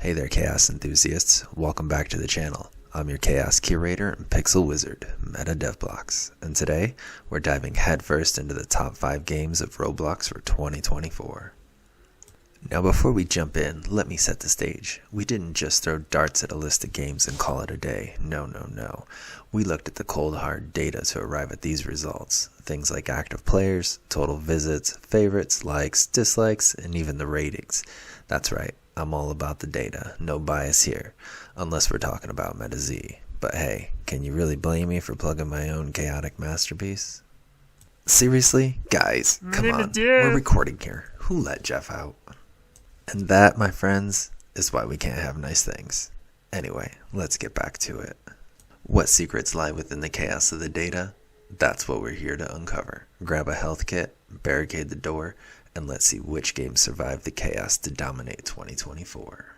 Hey there, Chaos enthusiasts. Welcome back to the channel. I'm your Chaos Curator and Pixel Wizard, MetaDevBlox, and today we're diving headfirst into the top 5 games of Roblox for 2024. Now before we jump in, let me set the stage. We didn't just throw darts at a list of games and call it a day. No. We looked at the cold hard data to arrive at these results. Things like active players, total visits, favorites, likes, dislikes, and even the ratings. That's right, I'm all about the data. No bias here, unless we're talking about MetaZ. But hey, can you really blame me for plugging my own chaotic masterpiece? Seriously? Guys, come on. We're recording here. Who let Jeff out? And that, my friends, is why we can't have nice things. Anyway, let's get back to it. What secrets lie within the chaos of the data? That's what we're here to uncover. Grab a health kit, barricade the door, and let's see which games survive the chaos to dominate 2024.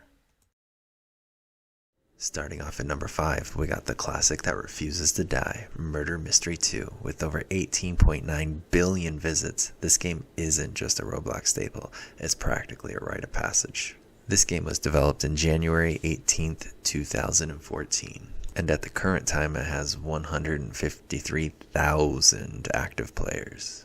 Starting off at number 5, we got the classic that refuses to die, Murder Mystery 2. With over 18.9 billion visits, this game isn't just a Roblox staple, it's practically a rite of passage. This game was developed in January 18th, 2014, and at the current time it has 153,000 active players.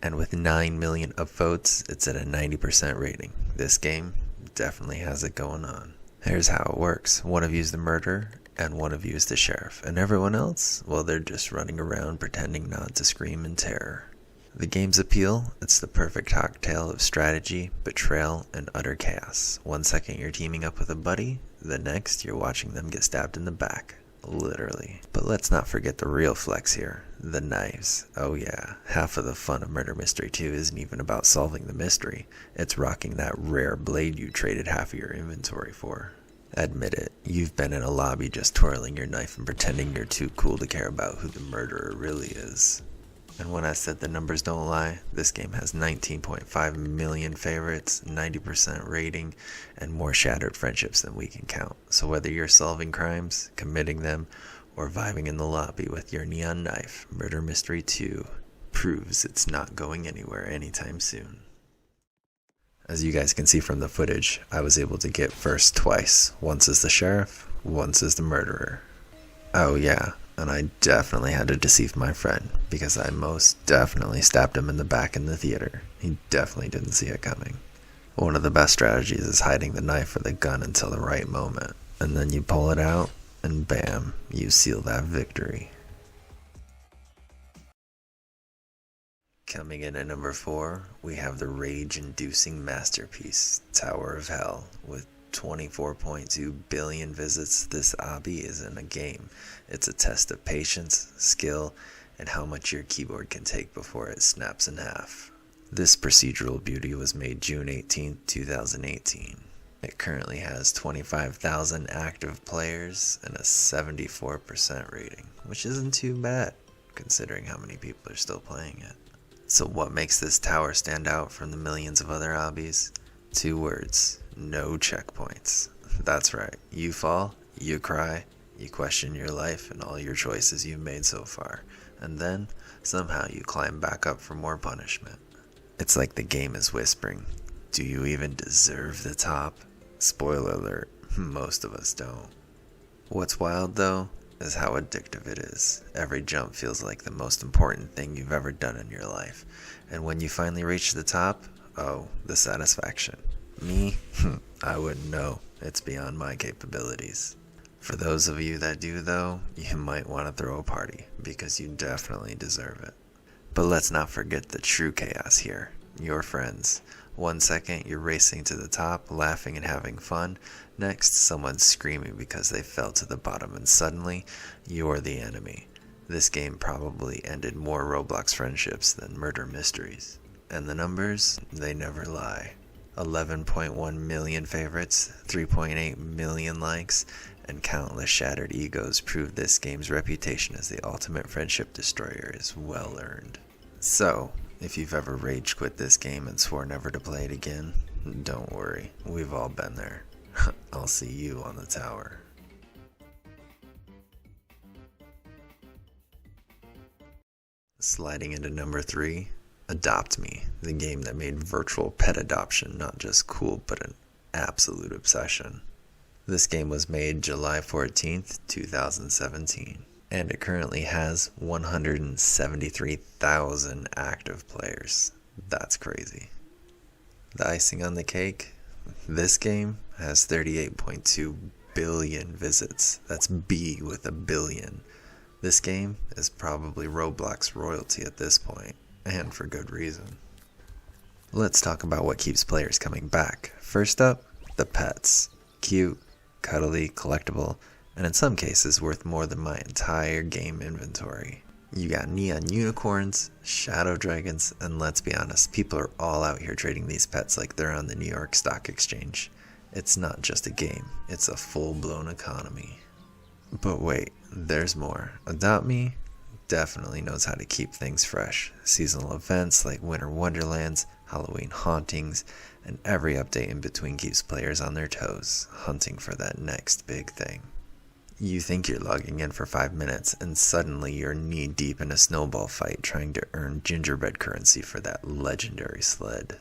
And with 9 million upvotes, it's at a 90% rating. This game definitely has it going on. Here's how it works. One of you is the murderer, and one of you is the sheriff. And everyone else, well, they're just running around pretending not to scream in terror. The game's appeal, it's the perfect cocktail of strategy, betrayal, and utter chaos. One second you're teaming up with a buddy, the next you're watching them get stabbed in the back. Literally. But let's not forget the real flex here, the knives. Oh yeah, half of the fun of Murder Mystery 2 isn't even about solving the mystery. It's rocking that rare blade you traded half of your inventory for. Admit it, you've been in a lobby just twirling your knife and pretending you're too cool to care about who the murderer really is. And when I said the numbers don't lie, this game has 19.5 million favorites, 90% rating, and more shattered friendships than we can count. So whether you're solving crimes, committing them, or vibing in the lobby with your neon knife, Murder Mystery 2 proves it's not going anywhere anytime soon. As you guys can see from the footage, I was able to get first twice. Once as the sheriff, once as the murderer. Oh yeah. And I definitely had to deceive my friend, because I most definitely stabbed him in the back in the theater. He definitely didn't see it coming. One of the best strategies is hiding the knife or the gun until the right moment, and then you pull it out, and bam, you seal that victory. Coming in at number 4, we have the rage-inducing masterpiece, Tower of Hell. With 24.2 billion visits, this obby isn't a game. It's a test of patience, skill, and how much your keyboard can take before it snaps in half. This procedural beauty was made June 18, 2018. It currently has 25,000 active players and a 74% rating, which isn't too bad, considering how many people are still playing it. So what makes this tower stand out from the millions of other obbies? 2 words. No checkpoints. That's right. You fall, you cry, you question your life and all your choices you've made so far, and then somehow you climb back up for more punishment. It's like the game is whispering, do you even deserve the top? Spoiler alert, most of us don't. What's wild though is how addictive it is. Every jump feels like the most important thing you've ever done in your life, and when you finally reach the top, oh, the satisfaction. Me? I wouldn't know. It's beyond my capabilities. For those of you that do though, you might want to throw a party, because you definitely deserve it. But let's not forget the true chaos here. Your friends. One second you're racing to the top, laughing and having fun. Next, someone's screaming because they fell to the bottom, and suddenly, you're the enemy. This game probably ended more Roblox friendships than murder mysteries. And the numbers, they never lie. 11.1 million favorites, 3.8 million likes, and countless shattered egos prove this game's reputation as the ultimate friendship destroyer is well earned. So, if you've ever rage quit this game and swore never to play it again, don't worry, we've all been there. I'll see you on the tower. Sliding into number 3, Adopt Me, the game that made virtual pet adoption not just cool but an absolute obsession. This game was made July 14th, 2017, and it currently has 173,000 active players. That's crazy. The icing on the cake, this game has 38.2 billion visits. That's B with a billion. This game is probably Roblox royalty at this point, and for good reason. Let's talk about what keeps players coming back. First up, the pets. Cute, cuddly, collectible, and in some cases worth more than my entire game inventory. You got neon unicorns, shadow dragons, and let's be honest, people are all out here trading these pets like they're on the New York Stock Exchange. It's not just a game, it's a full-blown economy. But wait, there's more. Adopt Me definitely knows how to keep things fresh. Seasonal events like Winter Wonderlands, Halloween hauntings, and every update in between keeps players on their toes, hunting for that next big thing. You think you're logging in for 5 minutes, and suddenly you're knee-deep in a snowball fight trying to earn gingerbread currency for that legendary sled.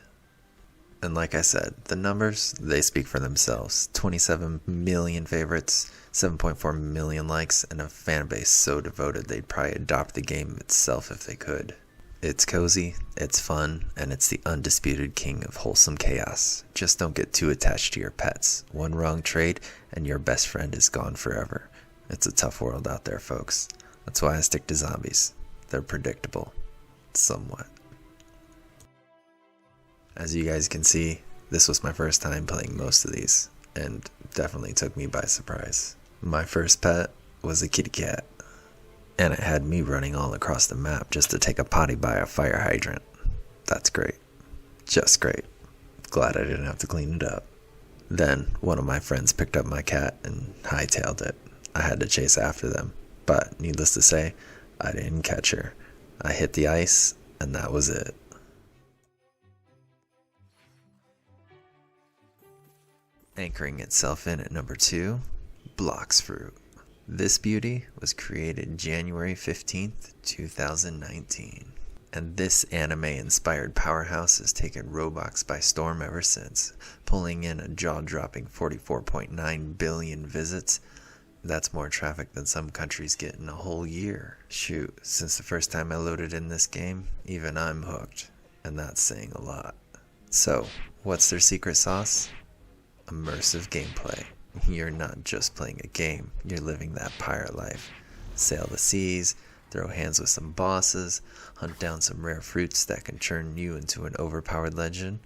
And like I said, the numbers, they speak for themselves. 27 million favorites, 7.4 million likes, and a fan base so devoted they'd probably adopt the game itself if they could. It's cozy, it's fun, and it's the undisputed king of wholesome chaos. Just don't get too attached to your pets. One wrong trade, and your best friend is gone forever. It's a tough world out there, folks. That's why I stick to zombies. They're predictable. Somewhat. As you guys can see, this was my first time playing most of these, and definitely took me by surprise. My first pet was a kitty cat, and it had me running all across the map just to take a potty by a fire hydrant. That's great. Just great. Glad I didn't have to clean it up. Then, one of my friends picked up my cat and hightailed it. I had to chase after them, but needless to say, I didn't catch her. I hit the ice, and that was it. Anchoring itself in at number 2, Blox Fruit. This beauty was created January 15th, 2019. And this anime-inspired powerhouse has taken Roblox by storm ever since, pulling in a jaw-dropping 44.9 billion visits. That's more traffic than some countries get in a whole year. Shoot, since the first time I loaded in this game, even I'm hooked. And that's saying a lot. So, what's their secret sauce? Immersive gameplay. You're not just playing a game, you're living that pirate life. Sail the seas, throw hands with some bosses, hunt down some rare fruits that can turn you into an overpowered legend.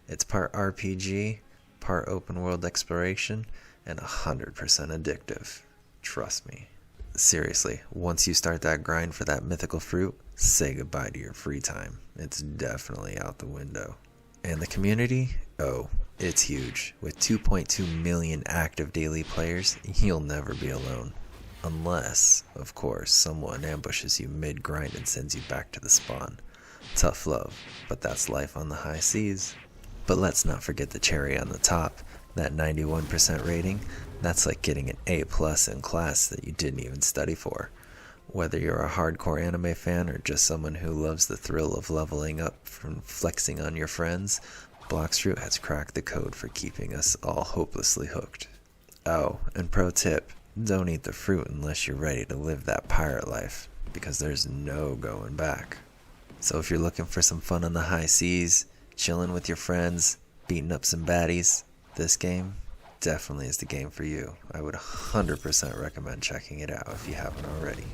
It's part RPG, part open world exploration, and 100% addictive. Trust me. Seriously, once you start that grind for that mythical fruit, say goodbye to your free time. It's definitely out the window. And the community? Oh, it's huge. With 2.2 million active daily players, you'll never be alone. Unless, of course, someone ambushes you mid-grind and sends you back to the spawn. Tough love, but that's life on the high seas. But let's not forget the cherry on the top. That 91% rating, that's like getting an A+ in class that you didn't even study for. Whether you're a hardcore anime fan or just someone who loves the thrill of leveling up from flexing on your friends, Blox Fruit has cracked the code for keeping us all hopelessly hooked. Oh, and pro tip, don't eat the fruit unless you're ready to live that pirate life, because there's no going back. So if you're looking for some fun on the high seas, chilling with your friends, beating up some baddies, this game definitely is the game for you. I would 100% recommend checking it out if you haven't already.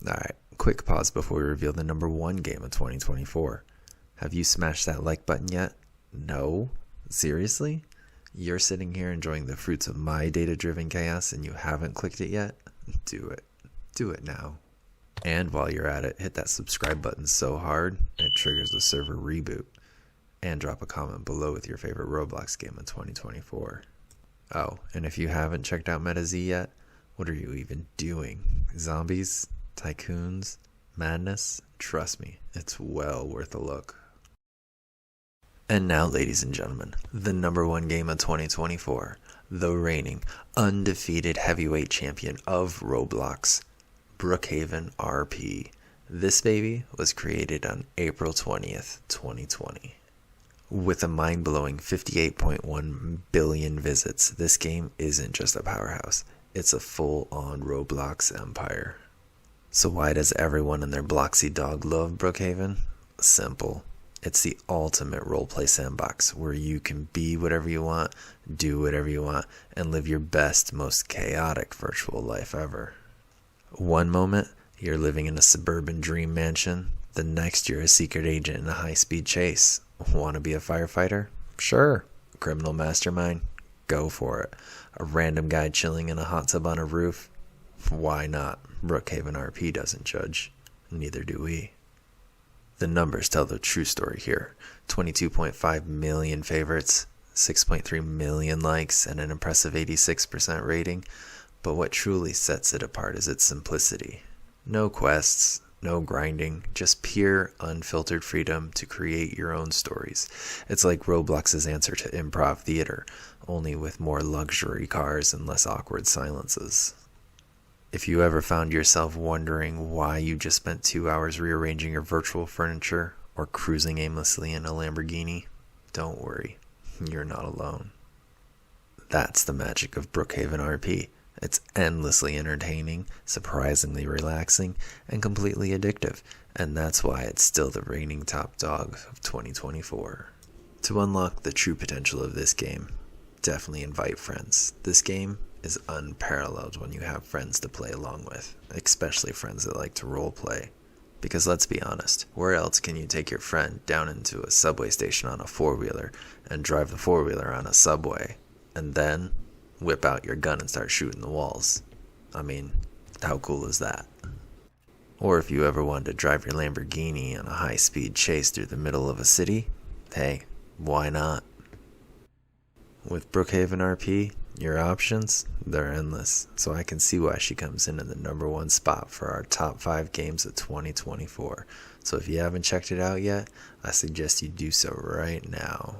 Alright, quick pause before we reveal the number 1 game of 2024. Have you smashed that like button yet? No? Seriously? You're sitting here enjoying the fruits of my data-driven chaos and you haven't clicked it yet? Do it. Do it now. And while you're at it, hit that subscribe button so hard, it triggers the server reboot. And drop a comment below with your favorite Roblox game of 2024. Oh, and if you haven't checked out MetaZ yet, what are you even doing? Zombies? Tycoons? Madness? Trust me, it's well worth a look. And now, ladies and gentlemen, the number 1 game of 2024, the reigning, undefeated heavyweight champion of Roblox, Brook Haven RP. This baby was created on April 20th, 2020. With a mind-blowing 58.1 billion visits, this game isn't just a powerhouse, it's a full-on Roblox empire. So why does everyone and their Bloxy dog love Brook Haven? Simple. It's the ultimate roleplay sandbox where you can be whatever you want, do whatever you want, and live your best, most chaotic virtual life ever. One moment, you're living in a suburban dream mansion. The next, you're a secret agent in a high-speed chase. Want to be a firefighter? Sure. Criminal mastermind? Go for it. A random guy chilling in a hot tub on a roof? Why not? Brook Haven RP doesn't judge. Neither do we. The numbers tell the true story here. 22.5 million favorites, 6.3 million likes, and an impressive 86% rating. But what truly sets it apart is its simplicity. No quests, no grinding, just pure, unfiltered freedom to create your own stories. It's like Roblox's answer to improv theater, only with more luxury cars and less awkward silences. If you ever found yourself wondering why you just spent 2 hours rearranging your virtual furniture or cruising aimlessly in a Lamborghini, don't worry, you're not alone. That's the magic of Brook Haven RP. It's endlessly entertaining, surprisingly relaxing, and completely addictive, and that's why it's still the reigning top dog of 2024. To unlock the true potential of this game, definitely invite friends. This game is unparalleled when you have friends to play along with, especially friends that like to roleplay. Because let's be honest, where else can you take your friend down into a subway station on a four-wheeler and drive the four-wheeler on a subway, and then whip out your gun and start shooting the walls? I mean, how cool is that? Or if you ever wanted to drive your Lamborghini on a high-speed chase through the middle of a city, hey, why not? With Brook Haven RP, your options, they're endless, so I can see why she comes in at the number one spot for our top 5 games of 2024. So if you haven't checked it out yet, I suggest you do so right now.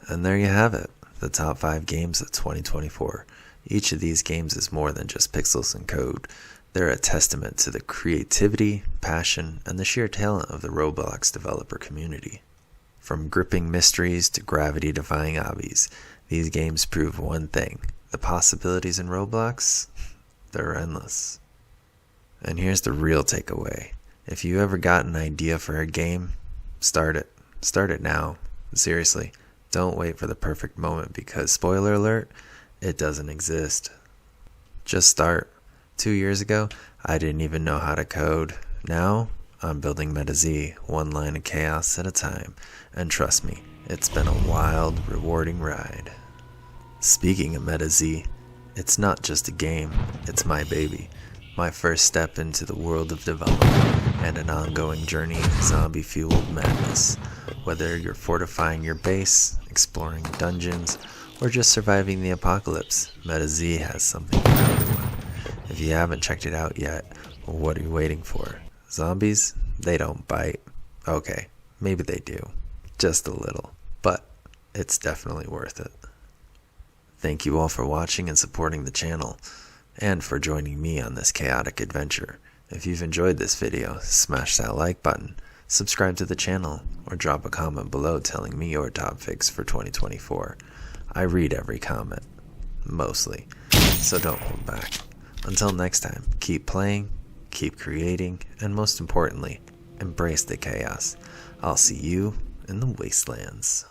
And there you have it, the top 5 games of 2024. Each of these games is more than just pixels and code. They're a testament to the creativity, passion, and the sheer talent of the Roblox developer community. From gripping mysteries to gravity-defying obbies, these games prove one thing: the possibilities in Roblox, they're endless. And here's the real takeaway. If you ever got an idea for a game, start it. Start it now. Seriously. Don't wait for the perfect moment because, spoiler alert, it doesn't exist. Just start. 2 years ago, I didn't even know how to code. Now, I'm building MetaZ, one line of chaos at a time. And trust me, it's been a wild, rewarding ride. Speaking of MetaZ, it's not just a game, it's my baby. My first step into the world of development and an ongoing journey of zombie-fueled madness. Whether you're fortifying your base, exploring dungeons, or just surviving the apocalypse, MetaZ has something for everyone. If you haven't checked it out yet, what are you waiting for? Zombies? They don't bite. Okay, maybe they do. Just a little. But it's definitely worth it. Thank you all for watching and supporting the channel, and for joining me on this chaotic adventure. If you've enjoyed this video, smash that like button, subscribe to the channel, or drop a comment below telling me your top picks for 2024. I read every comment. Mostly. So don't hold back. Until next time, keep playing, keep creating, and most importantly, embrace the chaos. I'll see you in the wastelands.